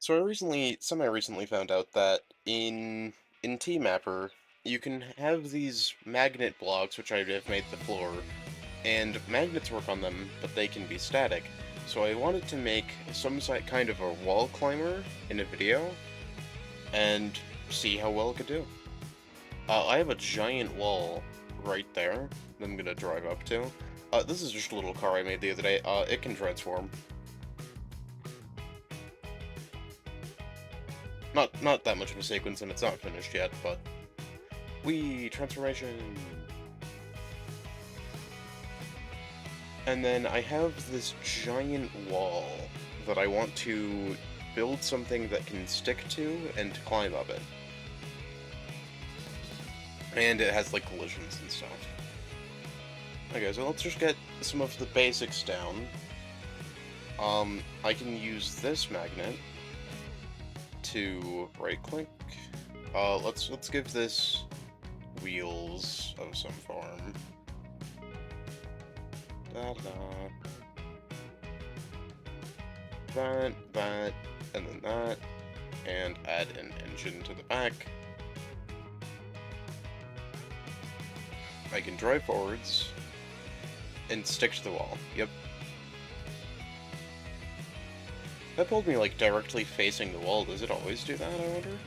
So semi-recently found out that in TMapper, you can have these magnet blocks, which I have made the floor, and magnets work on them, but they can be static. So I wanted to make kind of a wall climber in a video, and see how well it could do. I have a giant wall right there that I'm gonna drive up to. This is just a little car I made the other day. It can transform. Not that much of a sequence, and it's not finished yet, but wee transformation. And then I have this giant wall that I want to build something that can stick to and climb up it. And it has like collisions and stuff. Okay, so let's just get some of the basics down. I can use this magnet to right-click. Let's give this wheels of some form. Da-da. That, and then that, and add an engine to the back. I can drive forwards and stick to the wall. Yep. That pulled me, like, directly facing the wall. Does it always do that, I wonder?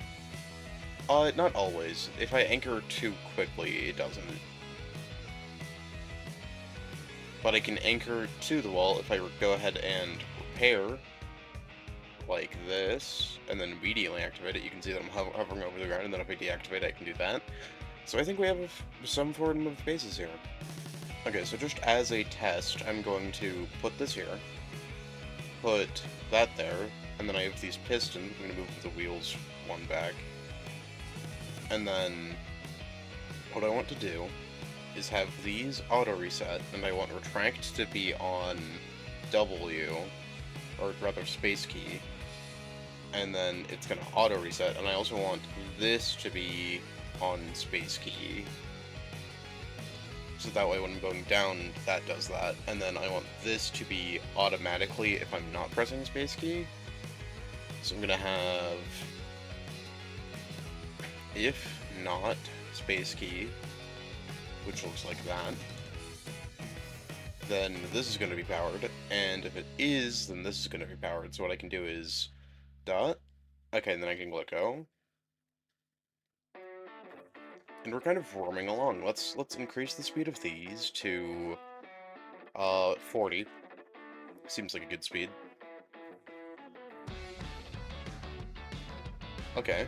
Not always. If I anchor too quickly, it doesn't. But I can anchor to the wall if I go ahead and repair, like this, and then immediately activate it. You can see that I'm hovering over the ground, and then if I deactivate it, I can do that. So I think we have some form of bases here. Okay, so just as a test, I'm going to put this here, put that there, and then I have these pistons. I'm going to move the wheels one back. And then what I want to do is have these auto reset, and I want retract to be on W, or rather space key, and then it's going to auto reset, and I also want this to be on space key. So that way when I'm going down, that does that. And then I want this to be automatically if I'm not pressing space key. So I'm gonna have if not space key, which looks like that, then this is gonna be powered. And if it is, then this is gonna be powered. So what I can do is dot. Okay, and then I can let go. And we're kind of roaming along. Let's increase the speed of these to 40. Seems like a good speed. Okay.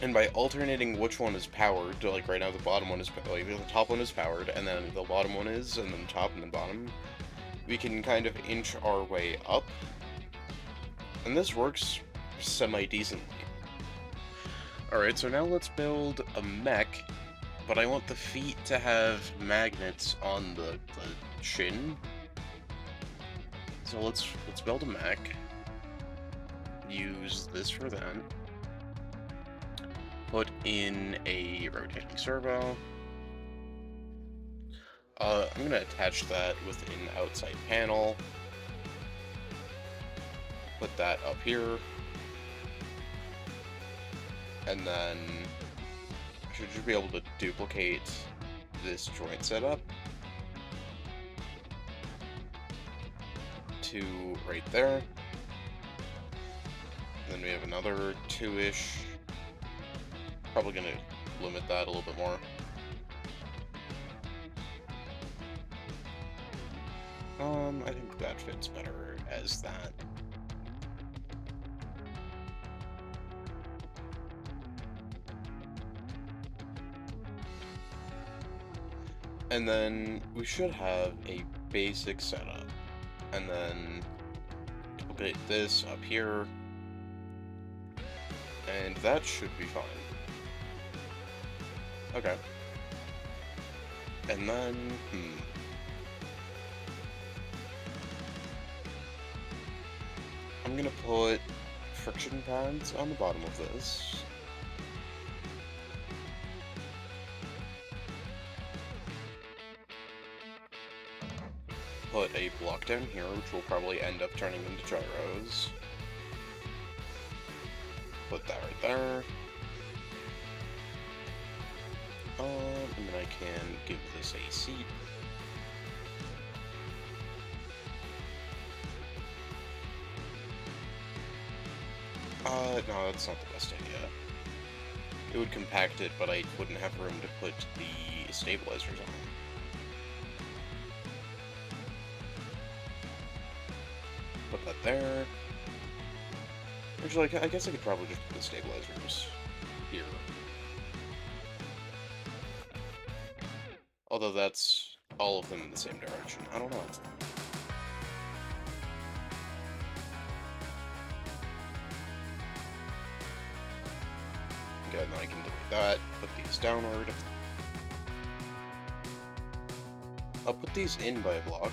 And by alternating which one is powered, like right now the bottom one is, like the top one is powered, and then the bottom one is, and then the top and the bottom, we can kind of inch our way up. And this works semi-decently. Alright, so now let's build a mech, but I want the feet to have magnets on the shin. So let's build a mech. Use this for that. Put in a rotating servo. I'm gonna attach that with an outside panel. Put that up here. And then I should just be able to duplicate this joint setup to right there. And then we have another 2-ish. Probably gonna limit that a little bit more. I think that fits better as that. And then we should have a basic setup. And then duplicate this up here. And that should be fine. Okay. And then, I'm gonna put friction pads on the bottom of this. put a block down here, which will probably end up turning into gyros. Put that right there. And then I can give this a seat. No, that's not the best idea. It would compact it, but I wouldn't have room to put the stabilizers on. Put that there. Actually, I guess I could probably just put the stabilizers here. Although that's all of them in the same direction. I don't know. Okay, then I can delete that, put these downward. I'll put these in by a block,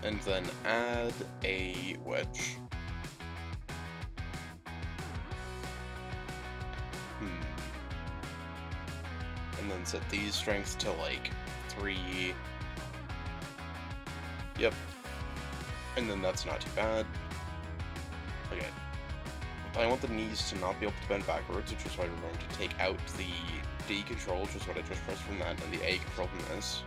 and then add a wedge. And then set these strengths to like 3. Yep. And then that's not too bad. Okay. I want the knees to not be able to bend backwards, which is why we're going to take out the D control, which is what I just pressed from that, and the A control from this.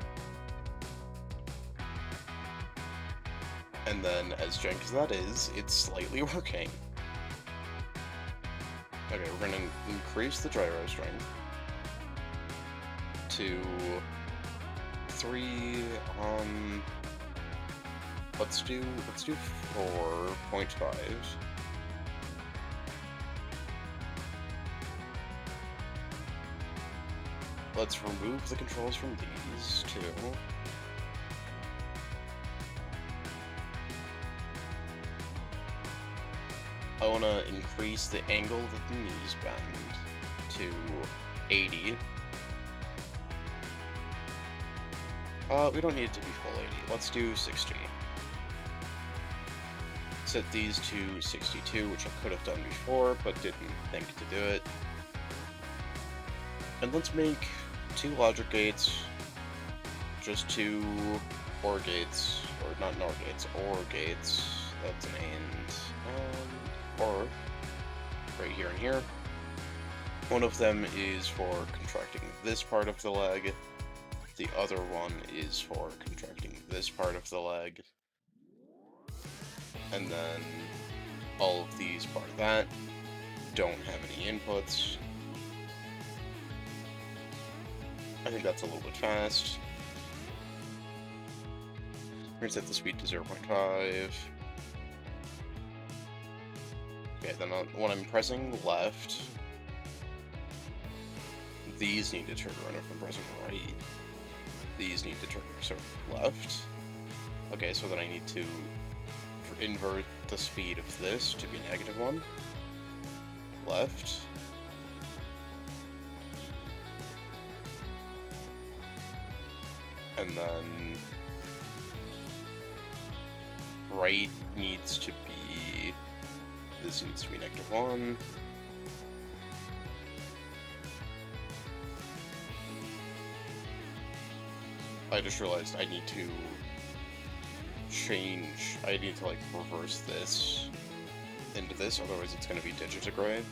And then, as jank as that is, it's slightly working. Okay, we're going to increase the gyro strength to 3, let's do 4.5. Let's remove the controls from these two. I want to increase the angle that the knees bend to 80. We don't need it to be full 80. Let's do 60. Set these to 62, which I could have done before, but didn't think to do it. And let's make 2 logic gates, just 2 OR gates, or not NOR gates, OR gates. That's an AND, OR, right here and here. One of them is for contracting this part of the leg. The other one is for contracting this part of the leg. And then all of these part of that don't have any inputs. I think that's a little bit fast. We're gonna set the speed to 0.5. Okay, then when I'm pressing left, these need to trigger, and if I'm pressing right, these need to trigger. So left. Okay, so then I need to invert the speed of this to be -1. Left. And then right needs to be, this needs to be -1. I just realized I need to change, I need to like reverse this into this, otherwise it's going to be digitigrade.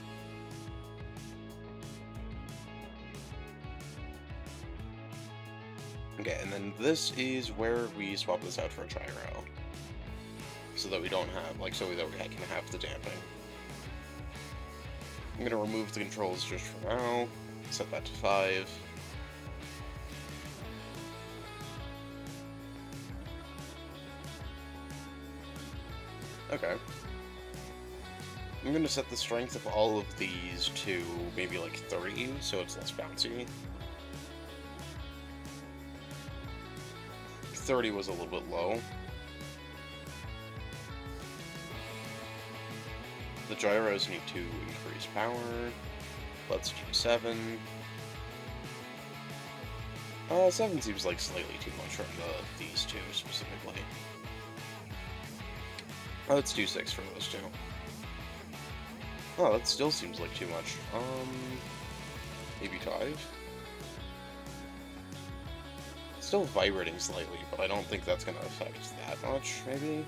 Okay, and then this is where we swap this out for a gyro. So that we don't have, like, so that we can have the damping. I'm going to remove the controls just for now, set that to 5. Okay. I'm going to set the strength of all of these to maybe like 30, so it's less bouncy. 30 was a little bit low. The gyros need to increase power. Let's do 7. 7 seems like slightly too much from these two specifically. Let's do 6 for those two. Oh, that still seems like too much. Maybe 5? still vibrating slightly, but I don't think that's gonna affect that much, maybe?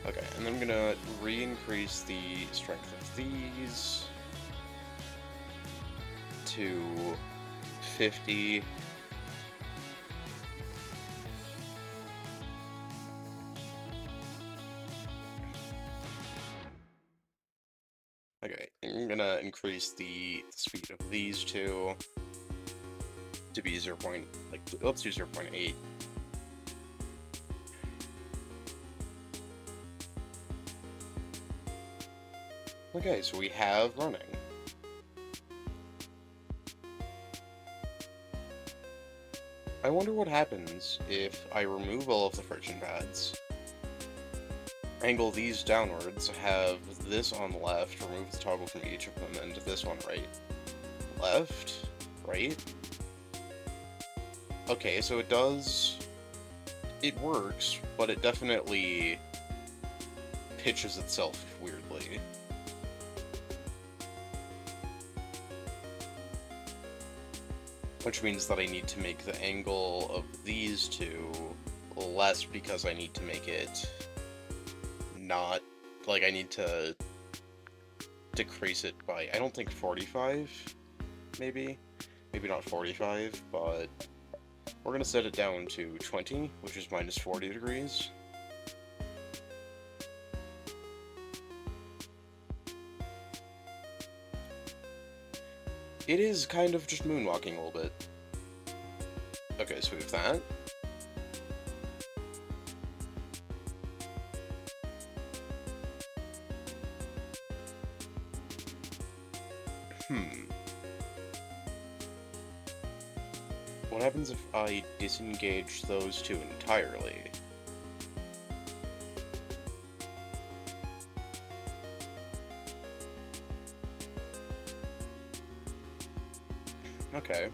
Okay, and then I'm gonna re-increase the strength of these to 50. Okay, I'm gonna increase the speed of these two to be 0. Like, let's do 0.8. Okay, so we have running. I wonder what happens if I remove all of the friction pads, angle these downwards, have this on the left, remove the toggle from each of them, and this one right. Left, right. Okay, so it does... It works, but it definitely pitches itself weirdly. Which means that I need to make the angle of these two less because I need to make it not... Like, I need to decrease it by, I don't think 45, maybe? Maybe not 45, but we're gonna set it down to 20, which is minus 40 degrees. It is kind of just moonwalking a little bit. Okay, so we have that. What happens if I disengage those two entirely? Okay.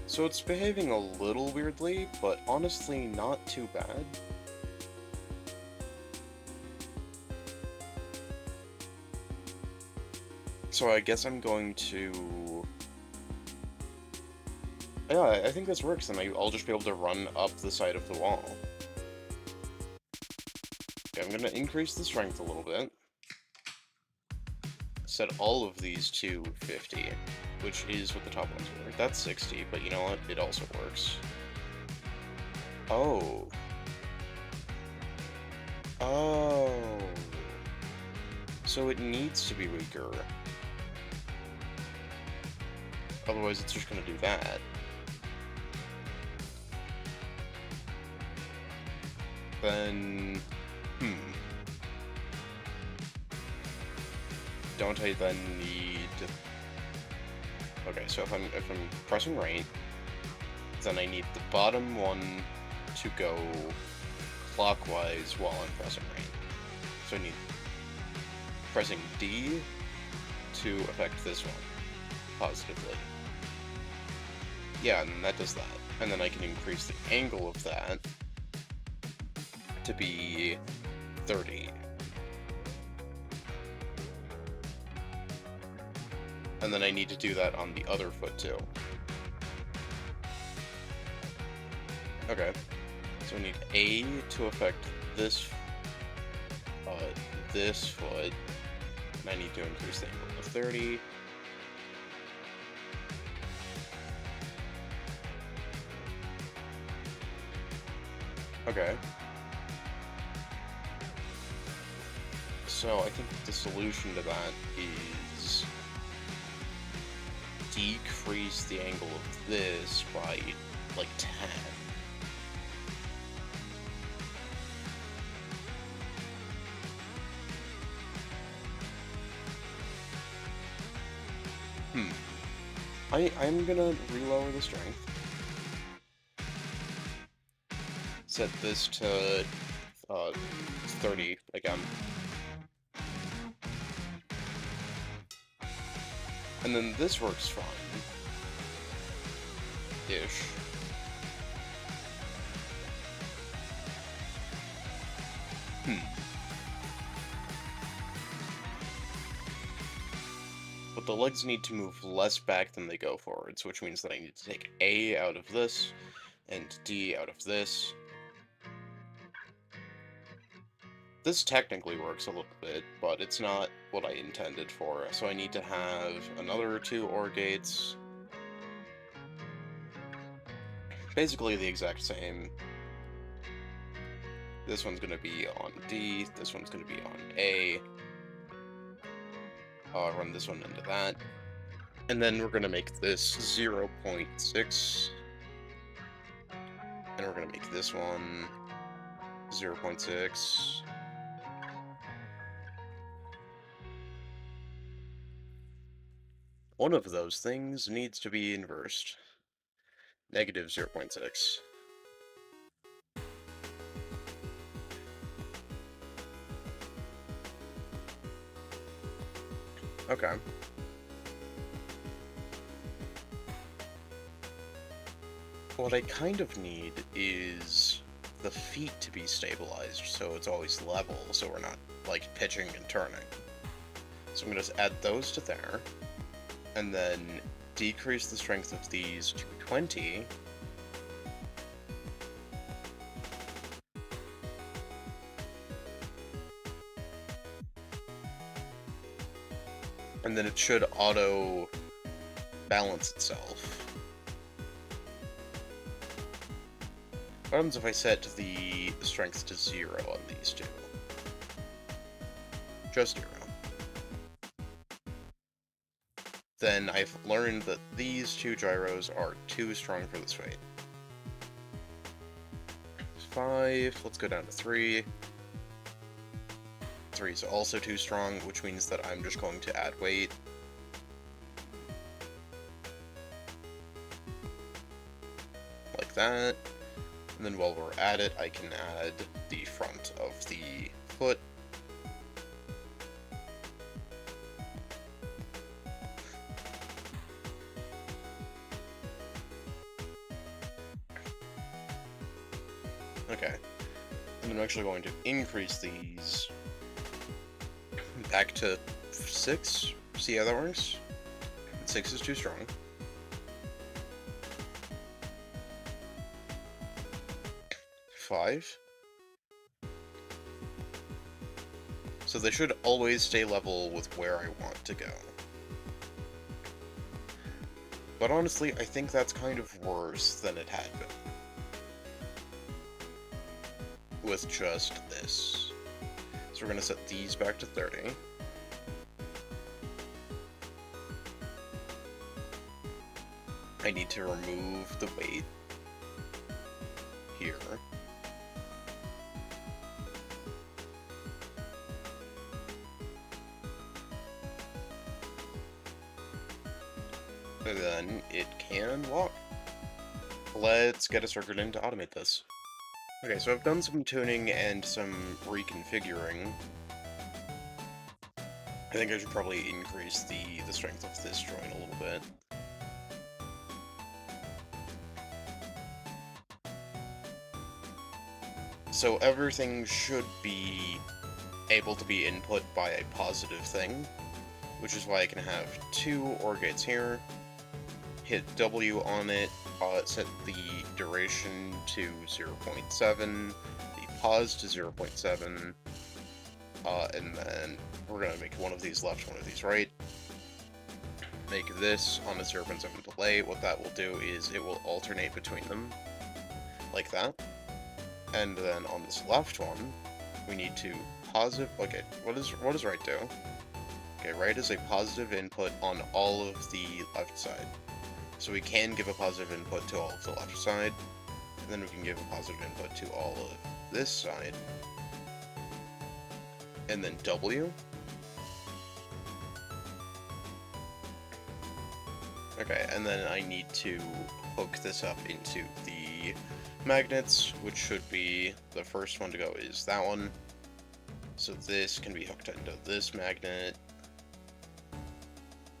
So it's behaving a little weirdly, but honestly not too bad. So I guess I'm going to... Yeah, I think this works, and I'll just be able to run up the side of the wall. Okay, I'm gonna increase the strength a little bit. Set all of these to 50, which is what the top ones were. That's 60, but you know what? It also works. Oh. Oh. So it needs to be weaker. Otherwise, it's just gonna do that. Then... Don't I then need... Okay, so if I'm pressing right, then I need the bottom one to go clockwise while I'm pressing right. So I need pressing D to affect this one positively. Yeah, and that does that. And then I can increase the angle of that to be 30. And then I need to do that on the other foot too. Okay. So I need A to affect this foot. And I need to increase the angle to 30. Okay. So I think the solution to that is decrease the angle of this by like 10. I'm gonna relower the strength. Set this to 30 again. And then this works fine. Ish. But the legs need to move less back than they go forwards, which means that I need to take A out of this, and D out of this. This technically works a little bit, but it's not what I intended for, so I need to have another 2 OR gates. Basically the exact same. This one's going to be on D, this one's going to be on A. Run this one into that. And then we're going to make this 0.6. And we're going to make this one 0.6. One of those things needs to be inversed. Negative 0.6. Okay. What I kind of need is the feet to be stabilized so it's always level, so we're not, like, pitching and turning. So I'm going to add those to there, and then decrease the strength of these to 20. And then it should auto-balance itself. What happens if I set the strength to 0 on these two? Just 0. Then I've learned that these 2 gyros are too strong for this weight. 5, let's go down to 3. 3 is also too strong, which means that I'm just going to add weight. Like that. And then while we're at it, I can add the front of the foot. Okay. And I'm actually going to increase these back to 6. See how that works? 6 is too strong. 5. So they should always stay level with where I want to go. But honestly, I think that's kind of worse than it had been. With just this. So we're going to set these back to 30. I need to remove the weight here. And then it can walk. Let's get a circuit in to automate this. Okay, so I've done some tuning and some reconfiguring. I think I should probably increase the strength of this joint a little bit. So everything should be able to be input by a positive thing, which is why I can have 2 OR gates here, hit W on it, set the duration to 0.7, the pause to 0.7, and then we're going to make one of these left, one of these right. Make this on a 0.7 delay. What that will do is it will alternate between them, like that. And then on this left one, we need to positive. Okay, what does right do? Okay, right is a positive input on all of the left side. So we can give a positive input to all of the left side, and then we can give a positive input to all of this side. And then W. Okay, and then I need to hook this up into the magnets, which should be, the first one to go is that one. So this can be hooked into this magnet,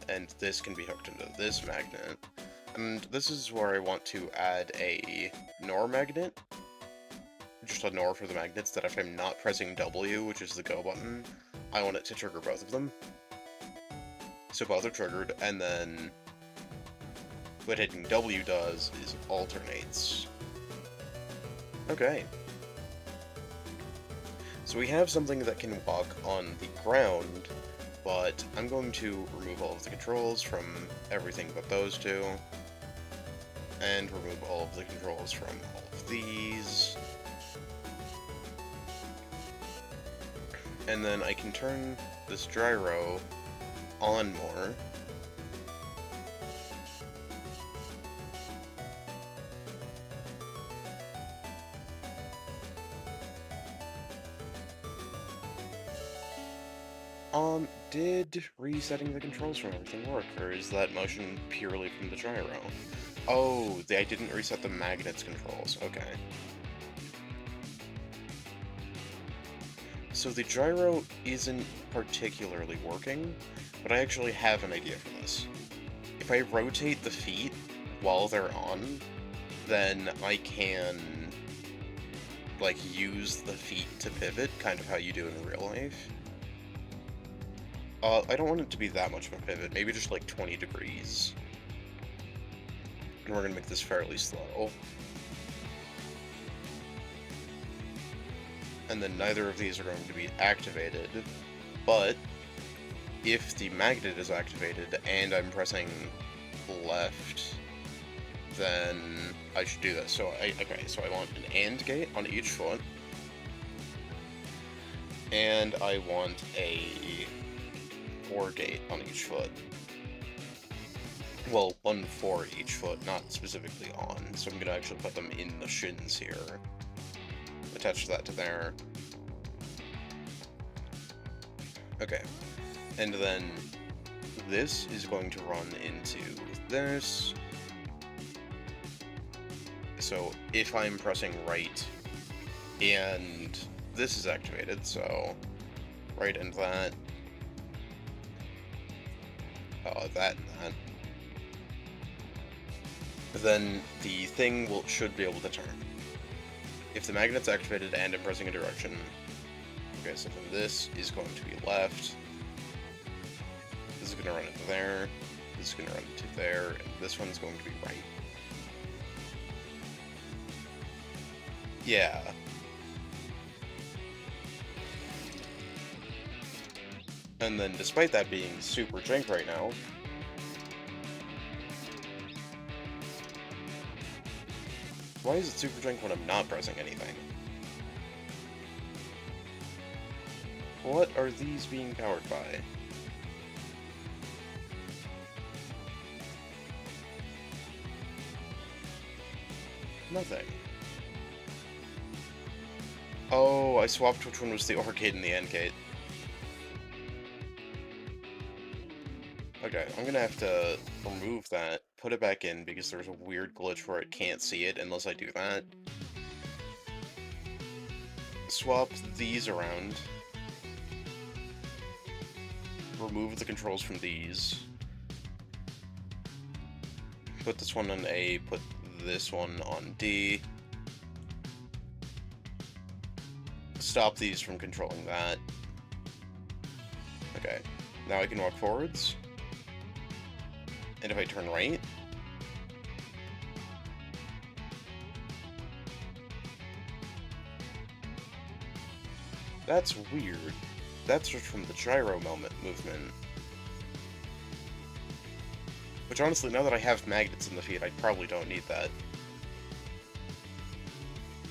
and this can be hooked into this magnet. And this is where I want to add a NOR magnet. Just a NOR for the magnets, that if I'm not pressing W, which is the go button, I want it to trigger both of them. So both are triggered, and then what hitting W does is alternates. Okay. So we have something that can walk on the ground, but I'm going to remove all of the controls from everything but those two, and remove all of the controls from all of these. And then I can turn this gyro on more. Did resetting the controls from everything work, or is that motion purely from the gyro? Oh, I didn't reset the magnets controls, okay. So the gyro isn't particularly working, but I actually have an idea for this. If I rotate the feet while they're on, then I can, like, use the feet to pivot, kind of how you do in real life. I don't want it to be that much of a pivot, maybe just like 20 degrees. And we're gonna make this fairly slow. And then neither of these are going to be activated, but if the magnet is activated and I'm pressing left, then I should do this. So so I want an AND gate on each foot, and I want a OR gate on each foot. Well, one for each foot, not specifically on, so I'm gonna actually put them in the shins here. Attach that to there. Okay, and then this is going to run into this. So if I'm pressing right and this is activated, so right and that, that and that, then the thing should be able to turn. If the magnet's activated and I'm pressing a direction, okay, so then this is going to be left, this is going to run into there, this is going to run into there, and this one's going to be right. Yeah. And then, despite that being super jank right now, why is it super jank when I'm not pressing anything? What are these being powered by? Nothing. Oh, I swapped which one was the OR gate and the AND gate. Okay, I'm gonna have to remove that, put it back in, because there's a weird glitch where it can't see it unless I do that. Swap these around. Remove the controls from these. Put this one on A, put this one on D. Stop these from controlling that. Okay, now I can walk forwards. And if I turn right, that's weird. That's just from the gyro movement. Which honestly, now that I have magnets in the feet, I probably don't need that.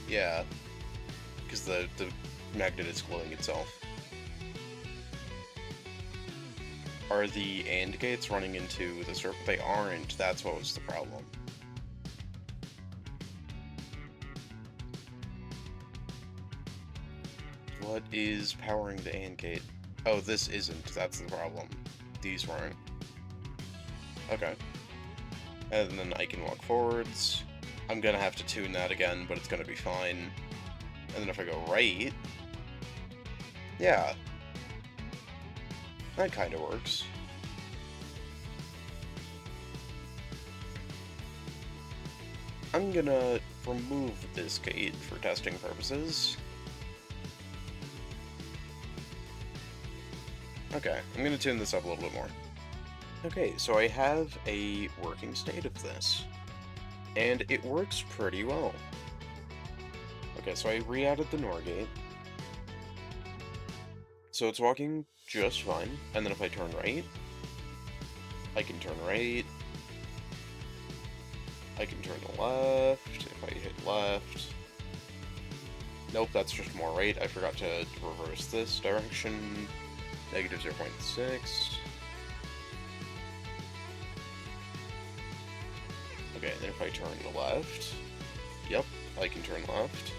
Yeah, because the magnet is gluing itself. Are the AND gates running into the circle? They aren't. That's what was the problem. What is powering the AND gate? Oh, this isn't. That's the problem. These weren't. Okay. And then I can walk forwards. I'm gonna have to tune that again, but it's gonna be fine. And then if I go right... Yeah. That kinda works. I'm gonna remove this gate for testing purposes. Okay, I'm gonna tune this up a little bit more. Okay, so I have a working state of this, and it works pretty well. Okay, so I re-added the NOR gate, so it's walking just fine, and then if I turn right, I can turn right, I can turn left, if I hit left. Nope, that's just more right. I forgot to reverse this direction. Negative 0.6. Okay, and then if I turn to left, yep, I can turn left.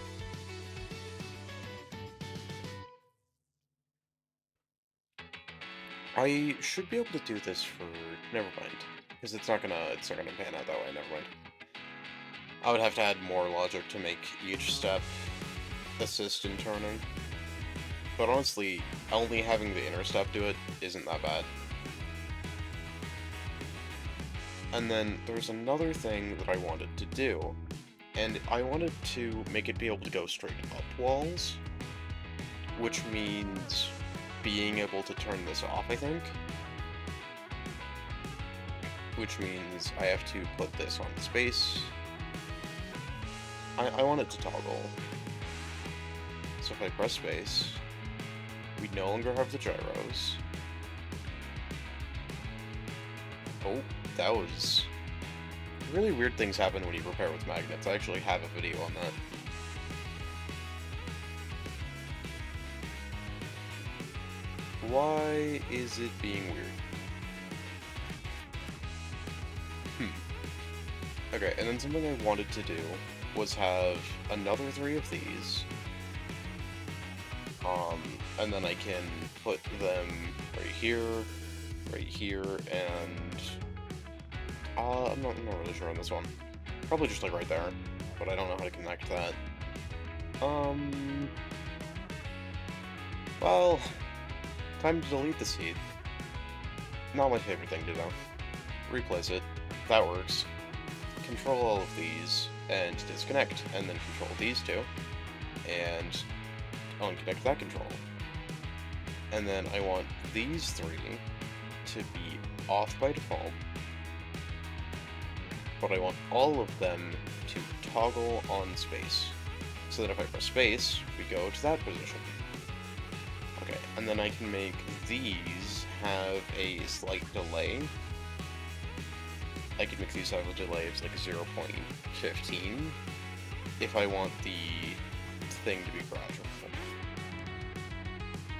I should be able to do this for... never mind. Because it's not gonna pan out that way, never mind. I would have to add more logic to make each step assist in turning. But honestly, only having the inner step do it isn't that bad. And then there's another thing that I wanted to do, and I wanted to make it be able to go straight up walls, which means being able to turn this off, I think. Which means I have to put this on space. I want it to toggle. So if I press space, we no longer have the gyros. Oh, that was... really weird things happen when you repair with magnets. I actually have a video on that. Why is it being weird? Okay, and then something I wanted to do was have another 3 of these. And then I can put them right here, and... I'm not really sure on this one. Probably just like right there, but I don't know how to connect that. Well, time to delete the seed. Not my favorite thing to do. Replace it. That works. Control all of these, and disconnect, and then control these two, and unconnect that control. And then I want these 3 to be off by default, but I want all of them to toggle on space, so that if I press space, we go to that position. Okay, and then I can make these have a slight delay. I can make these have a delay of like 0.15 if I want the thing to be gradual.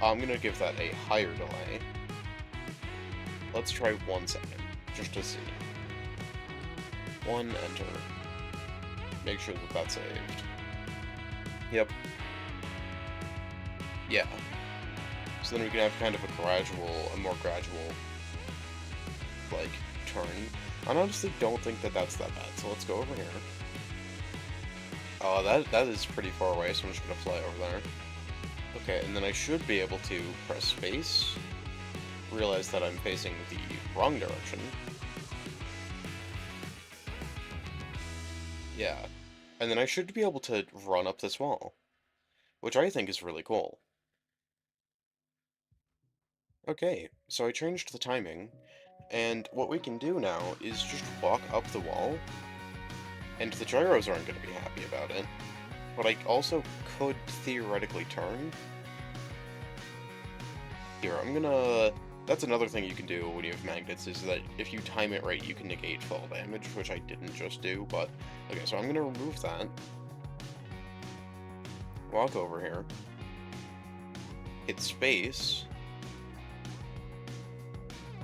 I'm gonna give that a higher delay. Let's try 1 second, just to see. 1, enter. Make sure that that's saved. Yep. Yeah. So then we can have kind of a more gradual, like, turn. I honestly don't think that that's that bad, so let's go over here. Oh, that is pretty far away, so I'm just gonna fly over there. Okay, and then I should be able to press space, realize that I'm facing the wrong direction. Yeah, and then I should be able to run up this wall, which I think is really cool. Okay, so I changed the timing, and what we can do now is just walk up the wall, and the gyros aren't going to be happy about it, but I also could theoretically turn. Here, I'm gonna... That's another thing you can do when you have magnets, is that if you time it right, you can negate fall damage, which I didn't just do, but... Okay, so I'm gonna remove that. Walk over here. Hit space.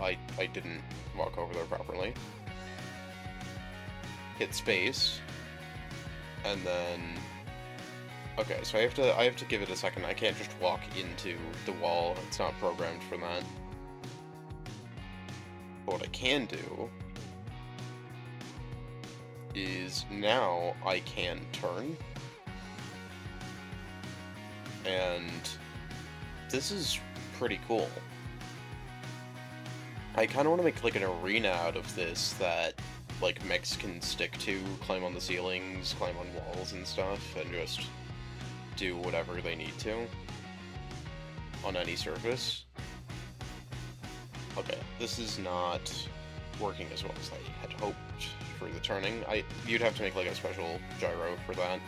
I didn't walk over there properly. Hit space. And then... Okay, so I have to give it a second. I can't just walk into the wall. It's not programmed for that. But what I can do is now I can turn. And this is pretty cool. I kind of want to make like an arena out of this that like, mechs can stick to, climb on the ceilings, climb on walls and stuff, and just do whatever they need to on any surface. Okay, this is not working as well as I had hoped for the turning. You'd have to make, like, a special gyro for that.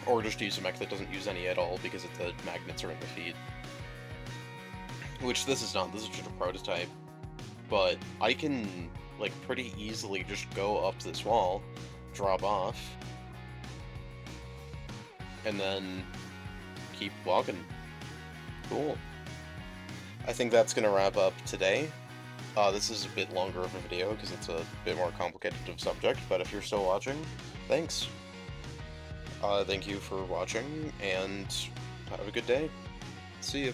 Or just use a mech that doesn't use any at all because the magnets are in the feet. Which this is not, this is just a prototype. But I can, like, pretty easily just go up this wall, drop off, and then keep walking. Cool. I think that's gonna wrap up today. This is a bit longer of a video because it's a bit more complicated of subject, but if you're still watching, thanks. Thank you for watching, and have a good day. See you.